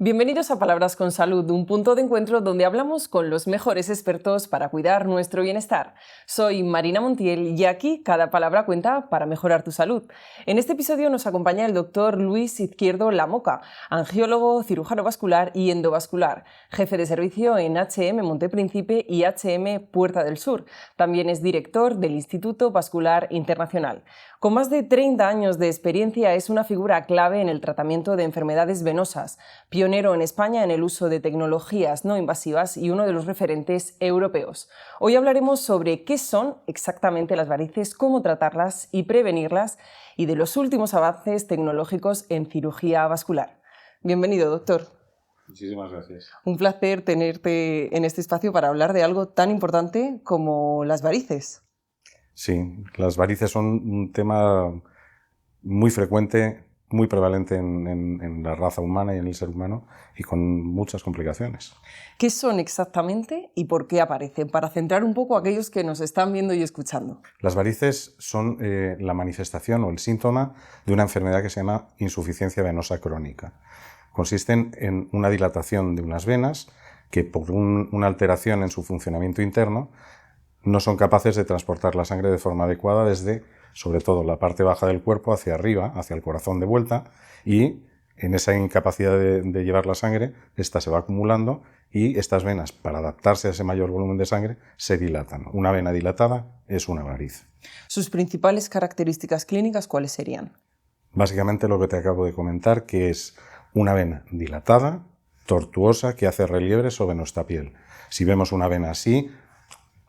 Bienvenidos a Palabras con Salud, un punto de encuentro donde hablamos con los mejores expertos para cuidar nuestro bienestar. Soy Marina Montiel y aquí cada palabra cuenta para mejorar tu salud. En este episodio nos acompaña el doctor Luis Izquierdo Lamoca, angiólogo, cirujano vascular y endovascular, jefe de servicio en HM Montepríncipe y HM Puerta del Sur. También es director del Instituto Vascular Internacional. Con más de 30 años de experiencia es una figura clave en el tratamiento de enfermedades venosas, pionero en España en el uso de tecnologías no invasivas y uno de los referentes europeos. Hoy hablaremos sobre qué son exactamente las varices, cómo tratarlas y prevenirlas y de los últimos avances tecnológicos en cirugía vascular. Bienvenido, doctor. Muchísimas gracias. Un placer tenerte en este espacio para hablar de algo tan importante como las varices. Sí, las varices son un tema muy frecuente, muy prevalente en la raza humana y en el ser humano y con muchas complicaciones. ¿Qué son exactamente y por qué aparecen? Para centrar un poco a aquellos que nos están viendo y escuchando. Las varices son la manifestación o el síntoma de una enfermedad que se llama insuficiencia venosa crónica. Consisten en una dilatación de unas venas que por una alteración en su funcionamiento interno no son capaces de transportar la sangre de forma adecuada desde, sobre todo, la parte baja del cuerpo hacia arriba, hacia el corazón de vuelta, y en esa incapacidad de llevar la sangre, esta se va acumulando y estas venas, para adaptarse a ese mayor volumen de sangre, se dilatan. Una vena dilatada es una variz. ¿Sus principales características clínicas cuáles serían? Básicamente lo que te acabo de comentar, que es una vena dilatada, tortuosa, que hace relieve sobre nuestra piel. Si vemos una vena así,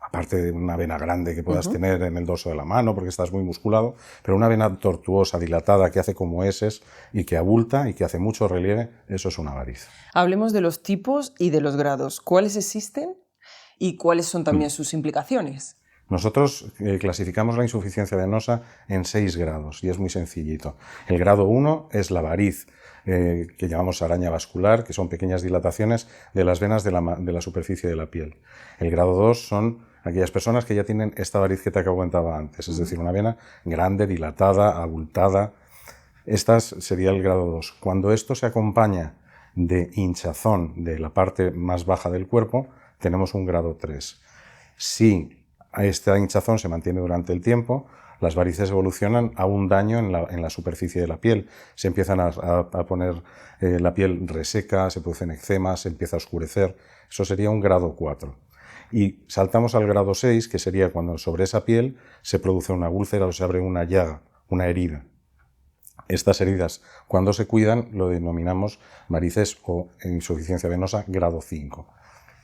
aparte de una vena grande que puedas tener en el dorso de la mano porque estás muy musculado, pero una vena tortuosa, dilatada, que hace como eses y que abulta y que hace mucho relieve, eso es una variz. Hablemos de los tipos y de los grados. ¿Cuáles existen y cuáles son también sus implicaciones? Nosotros clasificamos la insuficiencia venosa en 6 grados y es muy sencillito. El grado 1 es la variz, que llamamos araña vascular, que son pequeñas dilataciones de las venas de la superficie de la piel. El grado 2 son aquellas personas que ya tienen esta variz que te comentaba antes, es decir, una vena grande, dilatada, abultada. Esta sería el grado 2. Cuando esto se acompaña de hinchazón de la parte más baja del cuerpo, tenemos un grado 3. Si esta hinchazón se mantiene durante el tiempo, las varices evolucionan a un daño en la superficie de la piel. Se empiezan a poner la piel reseca, se producen eczemas, se empieza a oscurecer. Eso sería un grado 4. Y saltamos al grado 6, que sería cuando sobre esa piel se produce una úlcera o se abre una llaga, una herida. Estas heridas, cuando se cuidan, lo denominamos varices o insuficiencia venosa grado 5.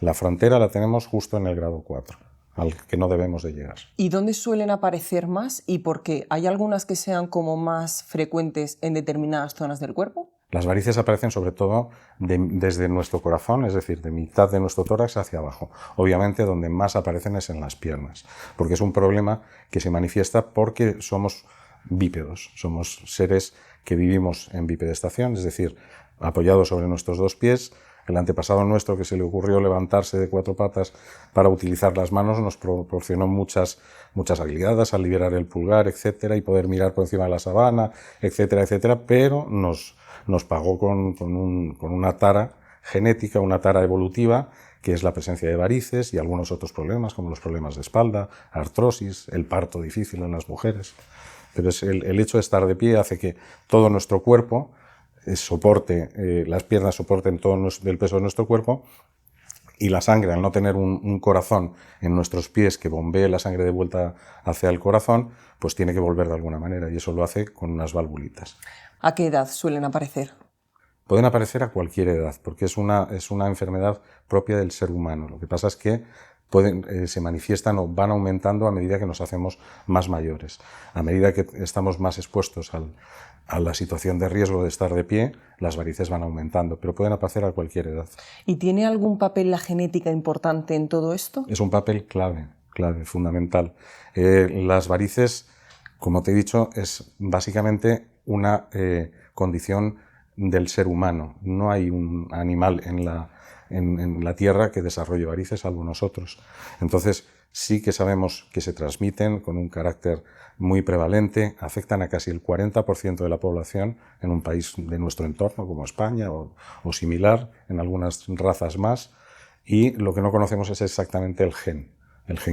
La frontera la tenemos justo en el grado 4. Al que no debemos de llegar. ¿Y dónde suelen aparecer más y por qué? ¿Hay algunas que sean como más frecuentes en determinadas zonas del cuerpo? Las varices aparecen sobre todo desde nuestro corazón, es decir, de mitad de nuestro tórax hacia abajo. Obviamente donde más aparecen es en las piernas, porque es un problema que se manifiesta porque somos bípedos, somos seres que vivimos en bipedestación, es decir, apoyados sobre nuestros dos pies. El antepasado nuestro, que se le ocurrió levantarse de 4 patas para utilizar las manos, nos proporcionó muchas habilidades al liberar el pulgar, etcétera, y poder mirar por encima de la sabana, etcétera, etcétera, pero nos pagó con una tara genética, una tara evolutiva, que es la presencia de varices y algunos otros problemas, como los problemas de espalda, artrosis, el parto difícil en las mujeres. Pero el hecho de estar de pie hace que todo nuestro cuerpo soporte, las piernas soporten todo el peso de nuestro cuerpo, y la sangre, al no tener un corazón en nuestros pies que bombee la sangre de vuelta hacia el corazón, pues tiene que volver de alguna manera, y eso lo hace con unas valvulitas. ¿A qué edad suelen aparecer? Pueden aparecer a cualquier edad, porque es una enfermedad propia del ser humano. Lo que pasa es que se manifiestan o van aumentando a medida que nos hacemos más mayores. A medida que estamos más expuestos a la situación de riesgo de estar de pie, las varices van aumentando, pero pueden aparecer a cualquier edad. ¿Y tiene algún papel la genética importante en todo esto? Es un papel clave, fundamental. Las varices, como te he dicho, es básicamente una condición del ser humano. No hay un animal en la Tierra que desarrolle varices, salvo nosotros. Entonces, sí que sabemos que se transmiten con un carácter muy prevalente, afectan a casi el 40% de la población en un país de nuestro entorno, como España o similar, en algunas razas más, y lo que no conocemos es exactamente el gen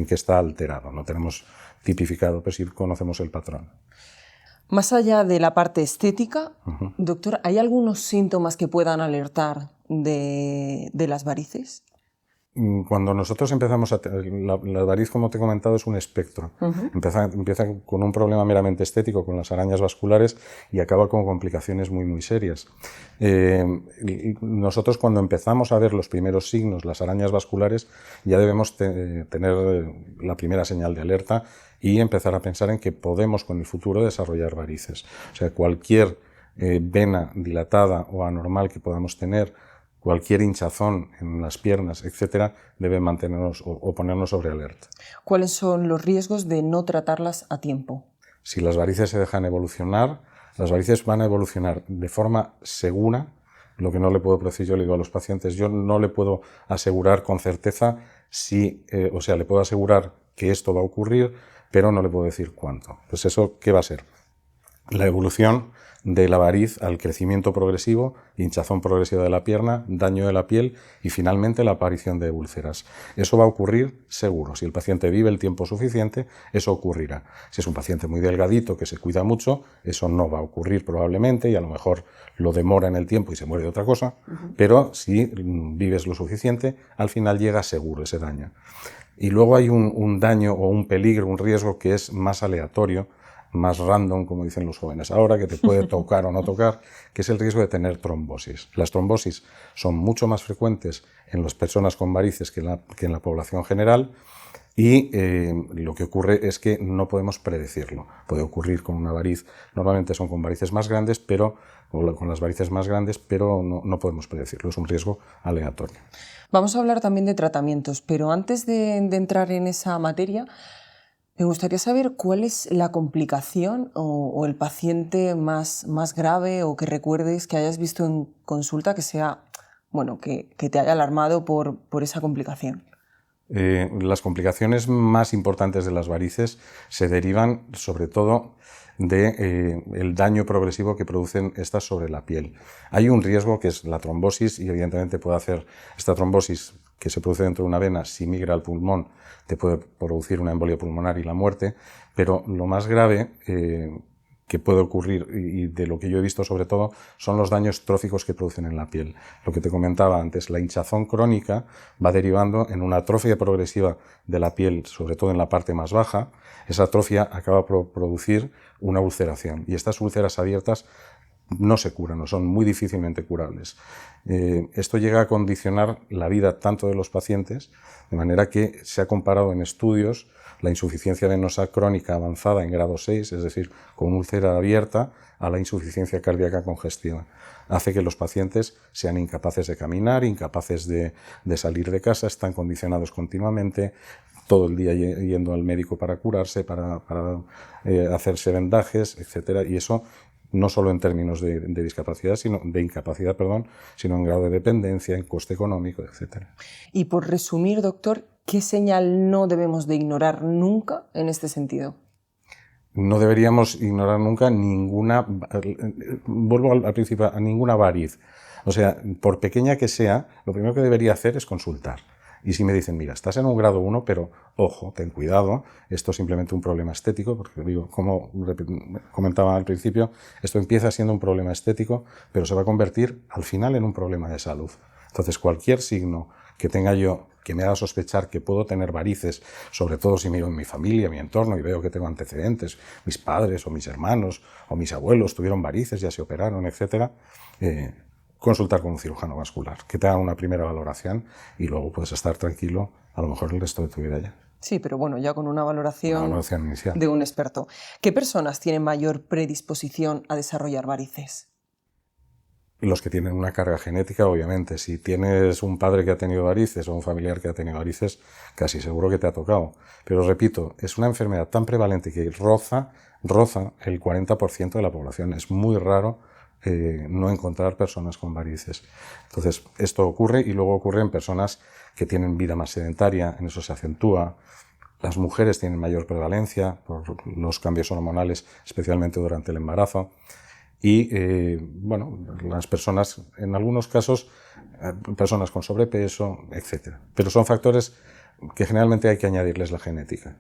que está alterado. No tenemos tipificado, pero sí conocemos el patrón. Más allá de la parte estética, doctor, ¿hay algunos síntomas que puedan alertar de las varices? Cuando nosotros empezamos la variz, como te he comentado, es un espectro. Empieza con un problema meramente estético, con las arañas vasculares, y acaba con complicaciones muy, muy serias. Nosotros, cuando empezamos a ver los primeros signos, las arañas vasculares, ya debemos tener la primera señal de alerta y empezar a pensar en que podemos con el futuro desarrollar varices. O sea, cualquier vena dilatada o anormal que podamos tener, cualquier hinchazón en las piernas, etcétera, debe mantenernos o ponernos sobre alerta. ¿Cuáles son los riesgos de no tratarlas a tiempo? Si las varices se dejan evolucionar, las varices van a evolucionar de forma segura. Lo que no le puedo decir, yo le digo a los pacientes, yo no le puedo asegurar con certeza o sea, le puedo asegurar que esto va a ocurrir, pero no le puedo decir cuánto. Pues eso, ¿qué va a ser? La evolución de la variz al crecimiento progresivo, hinchazón progresiva de la pierna, daño de la piel y finalmente la aparición de úlceras. Eso va a ocurrir seguro. Si el paciente vive el tiempo suficiente, eso ocurrirá. Si es un paciente muy delgadito que se cuida mucho, eso no va a ocurrir probablemente y a lo mejor lo demora en el tiempo y se muere de otra cosa, pero si vives lo suficiente, al final llega seguro ese daño. Y luego hay un daño o un peligro, un riesgo que es más aleatorio, más random, como dicen los jóvenes ahora, que te puede tocar o no tocar, que es el riesgo de tener trombosis. Las trombosis son mucho más frecuentes en las personas con varices que en la población general y lo que ocurre es que no podemos predecirlo. Puede ocurrir con una variz, normalmente son con varices más grandes, con las varices más grandes, pero no podemos predecirlo, es un riesgo aleatorio. Vamos a hablar también de tratamientos, pero antes de entrar en esa materia, me gustaría saber cuál es la complicación o el paciente más grave o que recuerdes que hayas visto en consulta que sea, bueno, que te haya alarmado por esa complicación. Las complicaciones más importantes de las varices se derivan sobre todo del daño progresivo que producen estas sobre la piel. Hay un riesgo que es la trombosis y evidentemente puede hacer esta trombosis que se produce dentro de una vena, si migra al pulmón, te puede producir una embolia pulmonar y la muerte, pero lo más grave que puede ocurrir, y de lo que yo he visto sobre todo, son los daños tróficos que producen en la piel. Lo que te comentaba antes, la hinchazón crónica va derivando en una atrofia progresiva de la piel, sobre todo en la parte más baja. Esa atrofia acaba por producir una ulceración, y estas úlceras abiertas no se curan o son muy difícilmente curables. Esto llega a condicionar la vida tanto de los pacientes, de manera que se ha comparado en estudios la insuficiencia venosa crónica avanzada en grado 6, es decir, con úlcera abierta, a la insuficiencia cardíaca congestiva. Hace que los pacientes sean incapaces de caminar, incapaces de salir de casa, están condicionados continuamente, todo el día yendo al médico para curarse, para hacerse vendajes, etc. Y eso no solo en términos de discapacidad, de incapacidad, sino en grado de dependencia, en coste económico, etc. Y por resumir, doctor, ¿qué señal no debemos de ignorar nunca en este sentido? No deberíamos ignorar nunca ninguna, vuelvo al principio, a ninguna variz. O sea, por pequeña que sea, lo primero que debería hacer es consultar. Y si me dicen, mira, estás en un grado 1, pero ojo, ten cuidado, esto es simplemente un problema estético, porque digo, como comentaba al principio, esto empieza siendo un problema estético, pero se va a convertir al final en un problema de salud. Entonces, cualquier signo que tenga yo que me haga sospechar que puedo tener varices, sobre todo si miro en mi familia, mi entorno y veo que tengo antecedentes, mis padres o mis hermanos o mis abuelos tuvieron varices, ya se operaron, etc., consultar con un cirujano vascular, que te haga una primera valoración y luego puedes estar tranquilo a lo mejor el resto de tu vida ya. Sí, pero bueno, ya con una valoración inicial de un experto. ¿Qué personas tienen mayor predisposición a desarrollar varices? Los que tienen una carga genética, obviamente. Si tienes un padre que ha tenido varices o un familiar que ha tenido varices, casi seguro que te ha tocado. Pero repito, es una enfermedad tan prevalente que roza el 40% de la población. Es muy raro no encontrar personas con varices. Entonces, esto ocurre y luego ocurre en personas que tienen vida más sedentaria, en eso se acentúa. Las mujeres tienen mayor prevalencia por los cambios hormonales, especialmente durante el embarazo. Y, bueno, las personas, en algunos casos, personas con sobrepeso, etc. Pero son factores que generalmente hay que añadirles la genética.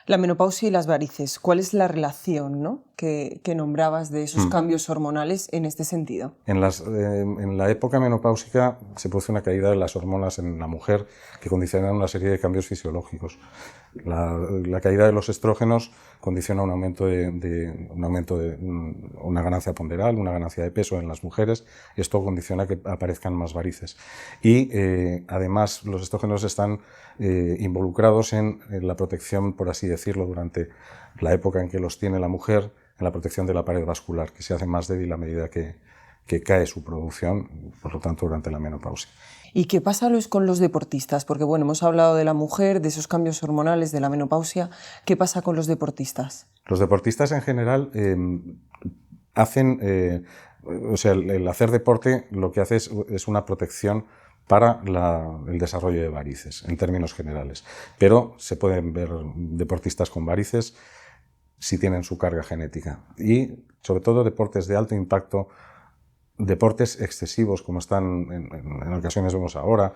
La menopausia y las varices, ¿cuál es la relación, ¿no?, que nombrabas de esos cambios hormonales en este sentido? En la época menopáusica se produce una caída de las hormonas en la mujer que condicionan una serie de cambios fisiológicos. La caída de los estrógenos condiciona un aumento de una ganancia ponderal, una ganancia de peso en las mujeres, y esto condiciona que aparezcan más varices. Y además los estrógenos están involucrados en la protección, por así decirlo, durante la época en que los tiene la mujer, en la protección de la pared vascular, que se hace más débil a medida que cae su producción, por lo tanto, durante la menopausia. ¿Y qué pasa con los deportistas? Porque bueno, hemos hablado de la mujer, de esos cambios hormonales, de la menopausia. ¿Qué pasa con los deportistas? Los deportistas en general hacen, o sea, el hacer deporte lo que hace es una protección para el desarrollo de varices, en términos generales. Pero se pueden ver deportistas con varices si tienen su carga genética. Y sobre todo deportes de alto impacto, deportes excesivos como están en ocasiones vemos ahora,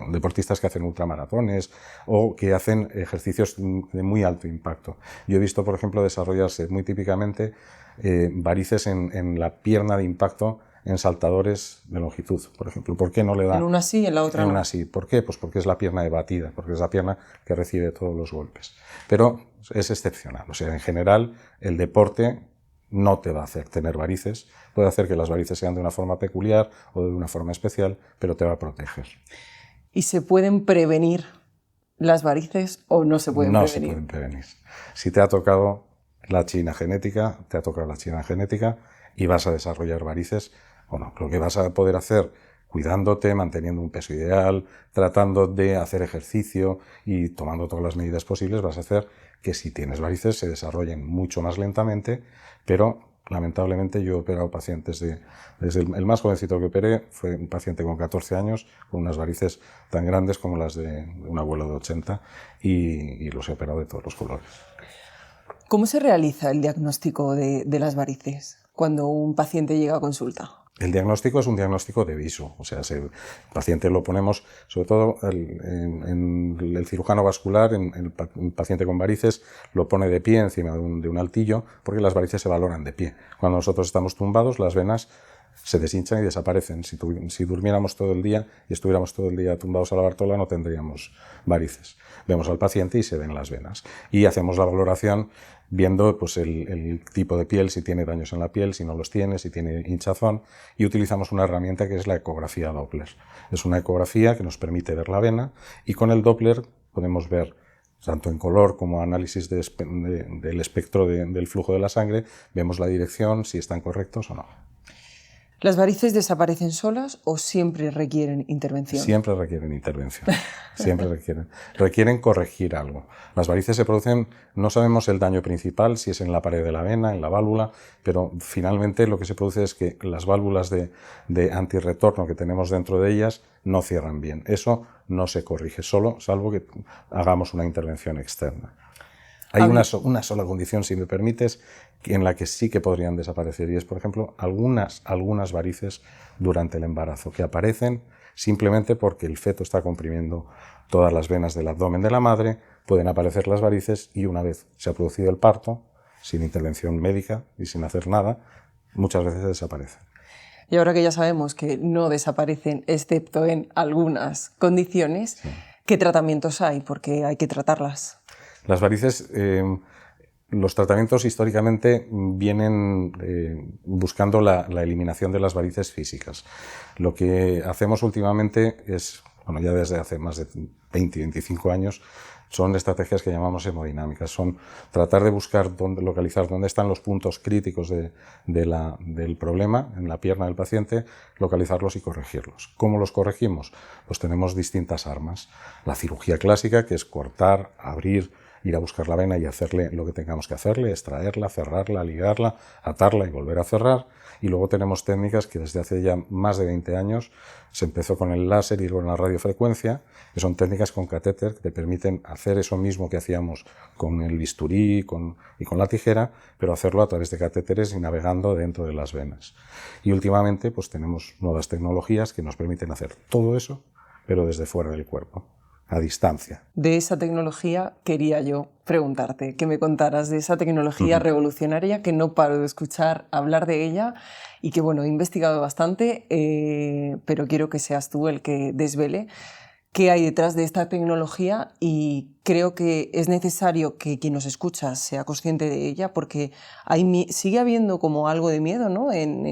deportistas que hacen ultramaratones o que hacen ejercicios de muy alto impacto. Yo he visto, por ejemplo, desarrollarse muy típicamente varices en la pierna de impacto en saltadores de longitud, por ejemplo. ¿Por qué no le da? En una sí, en la otra no. En una sí. ¿Por qué? Pues porque es la pierna de batida, porque es la pierna que recibe todos los golpes. Pero es excepcional. O sea, en general, el deporte no te va a hacer tener varices. Puede hacer que las varices sean de una forma peculiar o de una forma especial, pero te va a proteger. ¿Y se pueden prevenir las varices o no se pueden prevenir? No se pueden prevenir. Si te ha tocado la china genética, te ha tocado la china genética y vas a desarrollar varices, bueno, lo que vas a poder hacer cuidándote, manteniendo un peso ideal, tratando de hacer ejercicio y tomando todas las medidas posibles, vas a hacer que si tienes varices se desarrollen mucho más lentamente, pero lamentablemente yo he operado pacientes desde el más jovencito que operé fue un paciente con 14 años con unas varices tan grandes como las de un abuelo de 80 y los he operado de todos los colores. ¿Cómo se realiza el diagnóstico de las varices cuando un paciente llega a consulta? El diagnóstico es un diagnóstico de viso, o sea, el paciente lo ponemos, sobre todo en el cirujano vascular, en el paciente con varices, lo pone de pie encima de un altillo, porque las varices se valoran de pie. Cuando nosotros estamos tumbados, las venas se deshinchan y desaparecen. Si durmiéramos todo el día y estuviéramos todo el día tumbados a la Bartola, no tendríamos varices. Vemos al paciente y se ven las venas. Y hacemos la valoración viendo pues, el tipo de piel, si tiene daños en la piel, si no los tiene, si tiene hinchazón, y utilizamos una herramienta que es la ecografía Doppler. Es una ecografía que nos permite ver la vena y con el Doppler podemos ver tanto en color como análisis del espectro del flujo de la sangre, vemos la dirección, si están correctos o no. ¿Las varices desaparecen solas o siempre requieren intervención? Siempre requieren intervención, siempre requieren corregir algo. Las varices se producen, no sabemos el daño principal, si es en la pared de la vena, en la válvula, pero finalmente lo que se produce es que las válvulas de antirretorno que tenemos dentro de ellas no cierran bien. Eso no se corrige solo, salvo que hagamos una intervención externa. Hay una sola condición, si me permites, en la que sí que podrían desaparecer, y es, por ejemplo, algunas varices durante el embarazo, que aparecen simplemente porque el feto está comprimiendo todas las venas del abdomen de la madre, pueden aparecer las varices y una vez se ha producido el parto, sin intervención médica y sin hacer nada, muchas veces desaparecen. Y ahora que ya sabemos que no desaparecen, excepto en algunas condiciones, sí. ¿Qué tratamientos hay? Porque hay que tratarlas. Las varices, los tratamientos históricamente vienen buscando la eliminación de las varices físicas. Lo que hacemos últimamente es, bueno, ya desde hace más de 20 y 25 años, son estrategias que llamamos hemodinámicas. Son tratar de buscar localizar dónde están los puntos críticos del problema en la pierna del paciente, localizarlos y corregirlos. ¿Cómo los corregimos? Pues tenemos distintas armas. La cirugía clásica, que es cortar, abrir, ir a buscar la vena y hacerle lo que tengamos que hacerle, extraerla, cerrarla, ligarla, atarla y volver a cerrar. Y luego tenemos técnicas que desde hace ya más de 20 años se empezó con el láser y con la radiofrecuencia, que son técnicas con catéter que te permiten hacer eso mismo que hacíamos con el bisturí y con la tijera, pero hacerlo a través de catéteres y navegando dentro de las venas. Y últimamente pues tenemos nuevas tecnologías que nos permiten hacer todo eso, pero desde fuera del cuerpo, a distancia. De esa tecnología quería yo preguntarte, que me contaras de esa tecnología revolucionaria que no paro de escuchar hablar de ella y que, bueno, he investigado bastante, pero quiero que seas tú el que desvele qué hay detrás de esta tecnología, y creo que es necesario que quien nos escucha sea consciente de ella, porque sigue habiendo como algo de miedo, ¿no?, en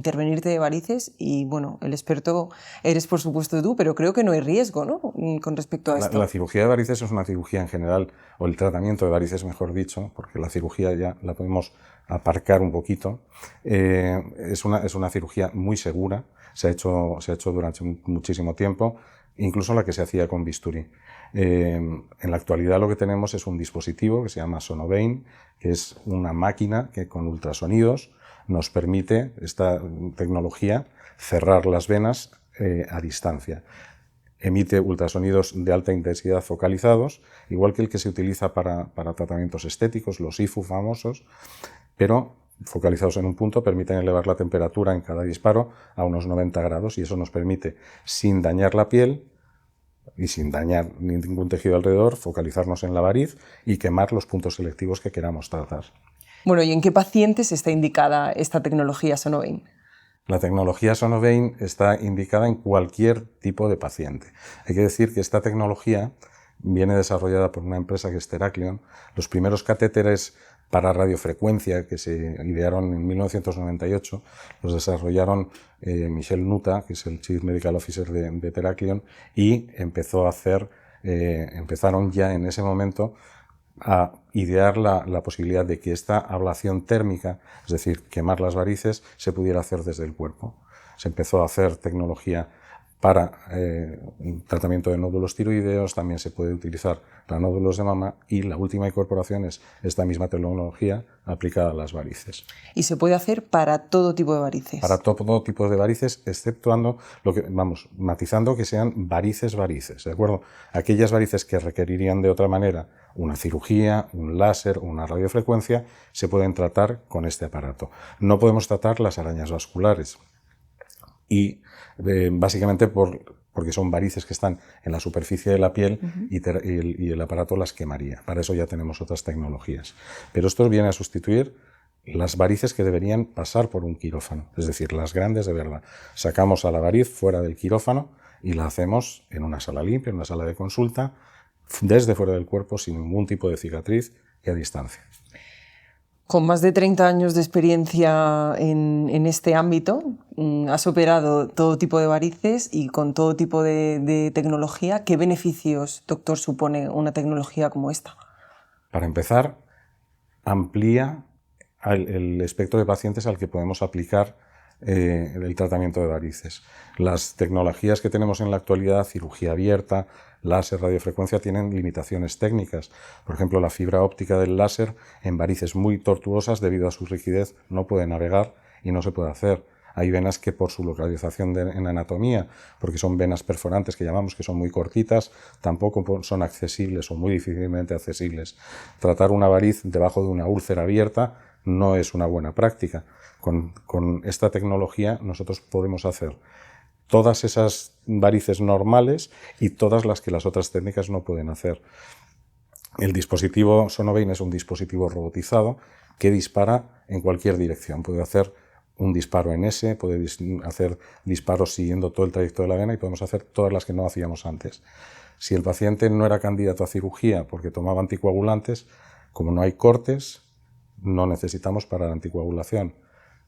intervenirte de varices, y bueno, el experto eres por supuesto tú, pero creo que no hay riesgo, ¿no?, con respecto a esto. La cirugía de varices es una cirugía en general, o el tratamiento de varices mejor dicho, porque la cirugía ya la podemos aparcar un poquito. Es una cirugía muy segura. Se ha hecho durante muchísimo tiempo, incluso la que se hacía con bisturí. En la actualidad lo que tenemos es un dispositivo que se llama Sonovein, que es una máquina que con ultrasonidos nos permite, esta tecnología, cerrar las venas a distancia. Emite ultrasonidos de alta intensidad focalizados, igual que el que se utiliza para tratamientos estéticos, los IFU famosos, pero focalizados en un punto, permiten elevar la temperatura en cada disparo a unos 90 grados, y eso nos permite, sin dañar la piel y sin dañar ningún tejido alrededor, focalizarnos en la variz y quemar los puntos selectivos que queramos tratar. Bueno, ¿y en qué pacientes está indicada esta tecnología Sonovein? La tecnología Sonovein está indicada en cualquier tipo de paciente. Hay que decir que esta tecnología viene desarrollada por una empresa que es Teracleon. Los primeros catéteres para radiofrecuencia que se idearon en 1998 los desarrollaron Michel Nuta, que es el Chief Medical Officer de Teracleon, y empezaron ya en ese momento a idear la posibilidad de que esta ablación térmica, es decir, quemar las varices, se pudiera hacer desde el cuerpo. Se empezó a hacer tecnología para tratamiento de nódulos tiroideos, también se puede utilizar para nódulos de mama, y la última incorporación es esta misma tecnología aplicada a las varices. ¿Y se puede hacer para todo tipo de varices? Para todo tipo de varices, exceptuando matizando que sean varices, ¿de acuerdo? Aquellas varices que requerirían de otra manera una cirugía, un láser o una radiofrecuencia, se pueden tratar con este aparato. No podemos tratar las arañas vasculares, y básicamente porque son varices que están en la superficie de la piel, y el aparato las quemaría. Para eso ya tenemos otras tecnologías. Pero esto viene a sustituir las varices que deberían pasar por un quirófano, es decir, las grandes de verdad. Sacamos a la variz fuera del quirófano y la hacemos en una sala limpia, en una sala de consulta, desde fuera del cuerpo, sin ningún tipo de cicatriz y a distancia. Con más de 30 años de experiencia en este ámbito, has operado todo tipo de varices y con todo tipo de tecnología. ¿Qué beneficios, doctor, supone una tecnología como esta? Para empezar, amplía el espectro de pacientes al que podemos aplicar el tratamiento de varices. Las tecnologías que tenemos en la actualidad, cirugía abierta, láser, radiofrecuencia, tienen limitaciones técnicas. Por ejemplo, la fibra óptica del láser en varices muy tortuosas, debido a su rigidez, no puede navegar y no se puede hacer. Hay venas que, por su localización en anatomía, porque son venas perforantes que llamamos, que son muy cortitas, tampoco son accesibles o muy difícilmente accesibles. Tratar una variz debajo de una úlcera abierta no es una buena práctica. Con esta tecnología nosotros podemos hacer todas esas varices normales y todas las que las otras técnicas no pueden hacer. El dispositivo Sonovein es un dispositivo robotizado que dispara en cualquier dirección. Puede hacer un disparo en S, puede hacer disparos siguiendo todo el trayecto de la vena, y podemos hacer todas las que no hacíamos antes. Si el paciente no era candidato a cirugía porque tomaba anticoagulantes, como no hay cortes, no necesitamos parar anticoagulación.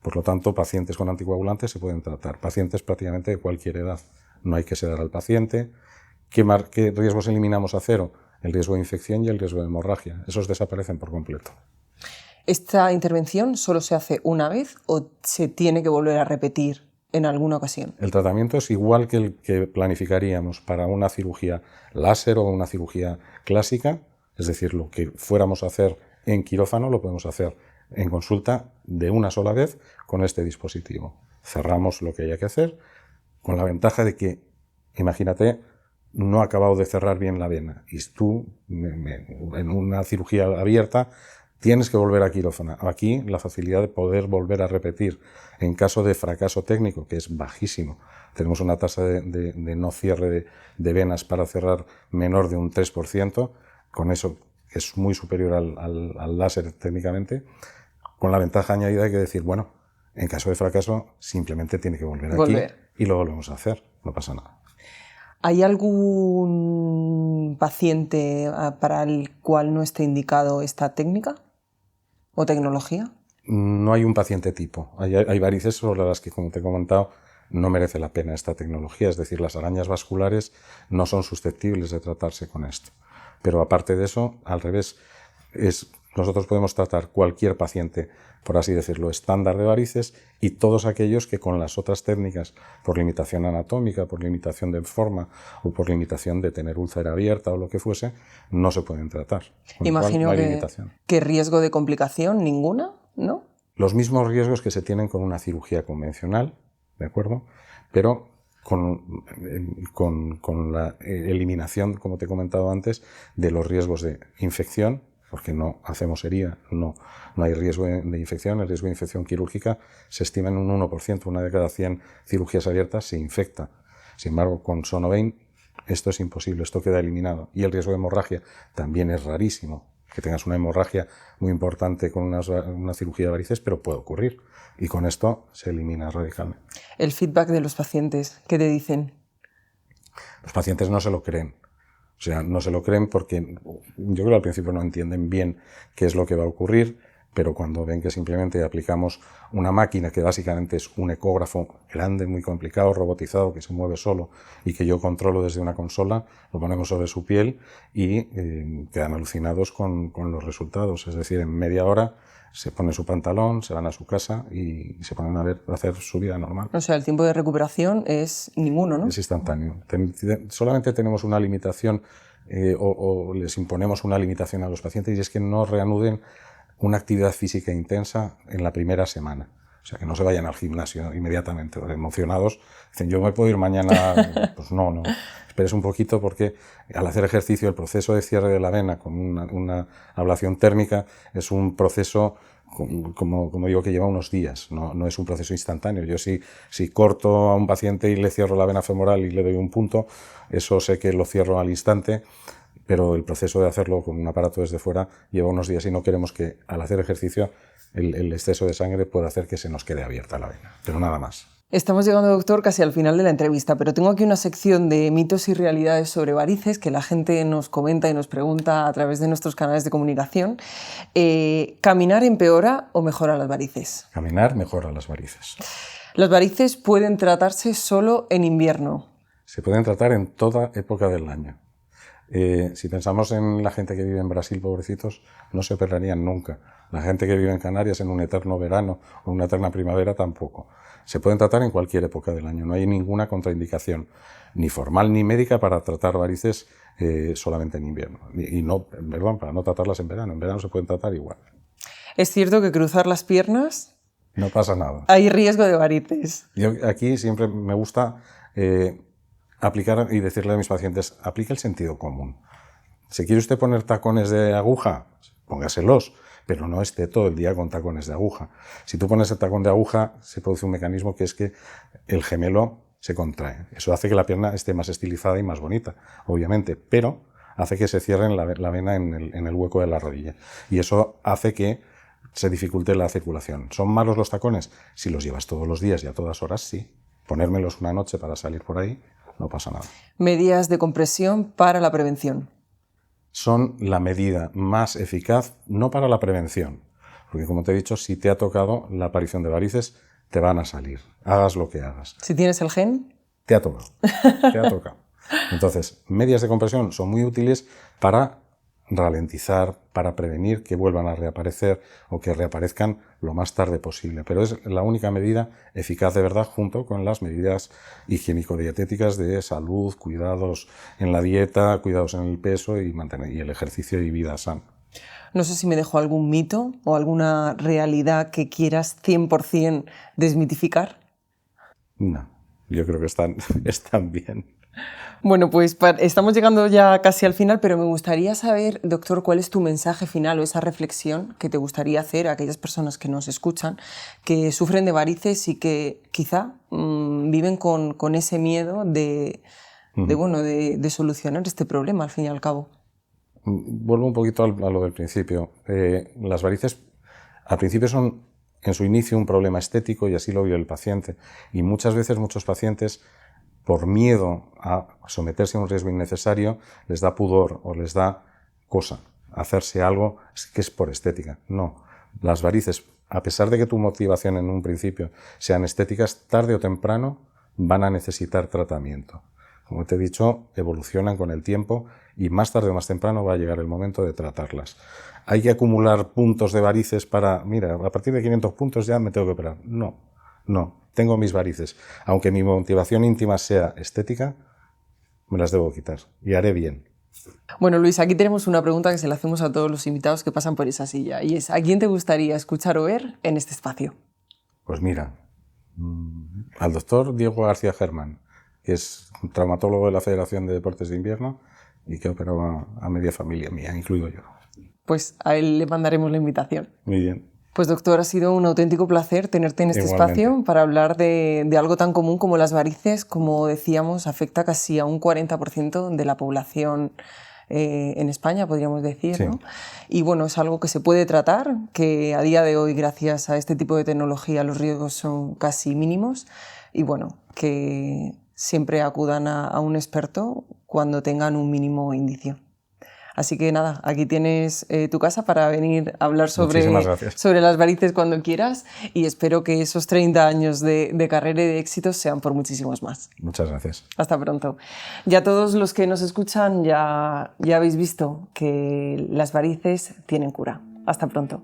Por lo tanto, pacientes con anticoagulantes se pueden tratar, pacientes prácticamente de cualquier edad. No hay que sedar al paciente. ¿Qué riesgos eliminamos a cero? El riesgo de infección y el riesgo de hemorragia. Esos desaparecen por completo. ¿Esta intervención solo se hace una vez o se tiene que volver a repetir en alguna ocasión? El tratamiento es igual que el que planificaríamos para una cirugía láser o una cirugía clásica, Es decir, lo que fuéramos a hacer en quirófano lo podemos hacer en consulta de una sola vez con este dispositivo. Cerramos lo que haya que hacer, con la ventaja de que, imagínate, no ha acabado de cerrar bien la vena y tú, en una cirugía abierta, tienes que volver a quirófano. Aquí la facilidad de poder volver a repetir en caso de fracaso técnico, que es bajísimo. Tenemos una tasa de no cierre de venas para cerrar menor de un 3%, con eso es muy superior al láser técnicamente, con la ventaja añadida de que decir, bueno, en caso de fracaso simplemente tiene que volver aquí y lo volvemos a hacer, no pasa nada. ¿Hay algún paciente para el cual no esté indicado esta técnica o tecnología? No hay un paciente tipo. Hay varices sobre las que, como te he comentado, no merece la pena esta tecnología. Es decir, las arañas vasculares no son susceptibles de tratarse con esto. Pero aparte de eso, al revés, nosotros podemos tratar cualquier paciente, por así decirlo, estándar de varices y todos aquellos que con las otras técnicas, por limitación anatómica, por limitación de forma o por limitación de tener úlcera abierta o lo que fuese, no se pueden tratar. Imagino que riesgo de complicación ninguna, ¿no? Los mismos riesgos que se tienen con una cirugía convencional, ¿de acuerdo? Pero con la eliminación, como te he comentado antes, de los riesgos de infección, porque no hacemos herida, no hay riesgo de infección. El riesgo de infección quirúrgica se estima en un 1%, una de cada 100 cirugías abiertas se infecta. Sin embargo, con Sonovein esto es imposible, esto queda eliminado. Y el riesgo de hemorragia también es rarísimo, que tengas una hemorragia muy importante con una cirugía de varices, pero puede ocurrir. Y con esto se elimina radicalmente. El feedback de los pacientes, ¿qué te dicen? Los pacientes no se lo creen. O sea, no se lo creen porque yo creo que al principio no entienden bien qué es lo que va a ocurrir, pero cuando ven que simplemente aplicamos una máquina que básicamente es un ecógrafo grande, muy complicado, robotizado, que se mueve solo y que yo controlo desde una consola, lo ponemos sobre su piel y quedan alucinados con los resultados. Es decir, en media hora se ponen su pantalón, se van a su casa y se ponen a hacer su vida normal. O sea, el tiempo de recuperación es ninguno, ¿no? Es instantáneo. Solamente tenemos una limitación o les imponemos una limitación a los pacientes y es que no reanuden una actividad física intensa en la primera semana. O sea, que no se vayan al gimnasio inmediatamente, emocionados. Dicen, yo me puedo ir mañana. Pues no. Esperes un poquito porque al hacer ejercicio el proceso de cierre de la vena con una ablación térmica es un proceso, como digo, que lleva unos días. No es un proceso instantáneo. Yo si corto a un paciente y le cierro la vena femoral y le doy un punto, eso sé que lo cierro al instante, pero el proceso de hacerlo con un aparato desde fuera lleva unos días y no queremos que al hacer ejercicio el exceso de sangre pueda hacer que se nos quede abierta la vena, pero nada más. Estamos llegando, doctor, casi al final de la entrevista, pero tengo aquí una sección de mitos y realidades sobre varices que la gente nos comenta y nos pregunta a través de nuestros canales de comunicación. ¿Caminar empeora o mejora las varices? Caminar mejora las varices. ¿Las varices pueden tratarse solo en invierno? Se pueden tratar en toda época del año. Si pensamos en la gente que vive en Brasil, pobrecitos, no se operarían nunca. La gente que vive en Canarias en un eterno verano o una eterna primavera tampoco. Se pueden tratar en cualquier época del año. No hay ninguna contraindicación, ni formal ni médica, para tratar varices solamente en invierno. Para no tratarlas en verano. En verano se pueden tratar igual. ¿Es cierto que cruzar las piernas? No pasa nada. Hay riesgo de varices. Yo aquí siempre me gusta aplicar y decirle a mis pacientes, aplique el sentido común. Si quiere usted poner tacones de aguja, póngaselos, pero no esté todo el día con tacones de aguja. Si tú pones el tacón de aguja, se produce un mecanismo que es que el gemelo se contrae. Eso hace que la pierna esté más estilizada y más bonita, obviamente, pero hace que se cierre la vena en el hueco de la rodilla. Y eso hace que se dificulte la circulación. ¿Son malos los tacones? Si los llevas todos los días y a todas horas, sí. Ponérmelos una noche para salir por ahí, no pasa nada. Medidas de compresión para la prevención. Son la medida más eficaz, no para la prevención, porque como te he dicho, si te ha tocado la aparición de varices, te van a salir, hagas lo que hagas. Si tienes el gen, te ha tocado. Entonces, medidas de compresión son muy útiles para ralentizar para prevenir que vuelvan a reaparecer o que reaparezcan lo más tarde posible. Pero es la única medida eficaz de verdad, junto con las medidas higiénico-dietéticas de salud, cuidados en la dieta, cuidados en el peso y el ejercicio y vida sana. No sé si me dejo algún mito o alguna realidad que quieras 100% desmitificar. No, yo creo que están bien. Bueno, pues estamos llegando ya casi al final, pero me gustaría saber, doctor, cuál es tu mensaje final o esa reflexión que te gustaría hacer a aquellas personas que nos escuchan, que sufren de varices y que quizá viven con ese miedo de solucionar este problema, al fin y al cabo. Vuelvo un poquito a lo del principio. Las varices al principio son en su inicio un problema estético y así lo vio el paciente. Y muchas veces muchos pacientes, por miedo a someterse a un riesgo innecesario, les da pudor o les da cosa hacerse algo que es por estética. No, las varices, a pesar de que tu motivación en un principio sean estéticas, tarde o temprano van a necesitar tratamiento. Como te he dicho, evolucionan con el tiempo y más tarde o más temprano va a llegar el momento de tratarlas. ¿Hay que acumular puntos de varices para, mira, a partir de 500 puntos ya me tengo que operar? No, tengo mis varices. Aunque mi motivación íntima sea estética, me las debo quitar y haré bien. Bueno, Luis, aquí tenemos una pregunta que se la hacemos a todos los invitados que pasan por esa silla y es, ¿a quién te gustaría escuchar o ver en este espacio? Pues mira, al doctor Diego García Germán, que es un traumatólogo de la Federación de Deportes de Invierno y que operaba a media familia mía, incluido yo. Pues a él le mandaremos la invitación. Muy bien. Pues doctor, ha sido un auténtico placer tenerte en este Igualmente. espacio para hablar de algo tan común como las varices. Como decíamos, afecta casi a un 40% de la población en España, podríamos decir, Sí. ¿no? Y bueno, es algo que se puede tratar, que a día de hoy, gracias a este tipo de tecnología, los riesgos son casi mínimos y bueno, que siempre acudan a un experto cuando tengan un mínimo indicio. Así que nada, aquí tienes tu casa para venir a hablar sobre las varices cuando quieras y espero que esos 30 años de carrera y de éxitos sean por muchísimos más. Muchas gracias. Hasta pronto. Ya todos los que nos escuchan ya habéis visto que las varices tienen cura. Hasta pronto.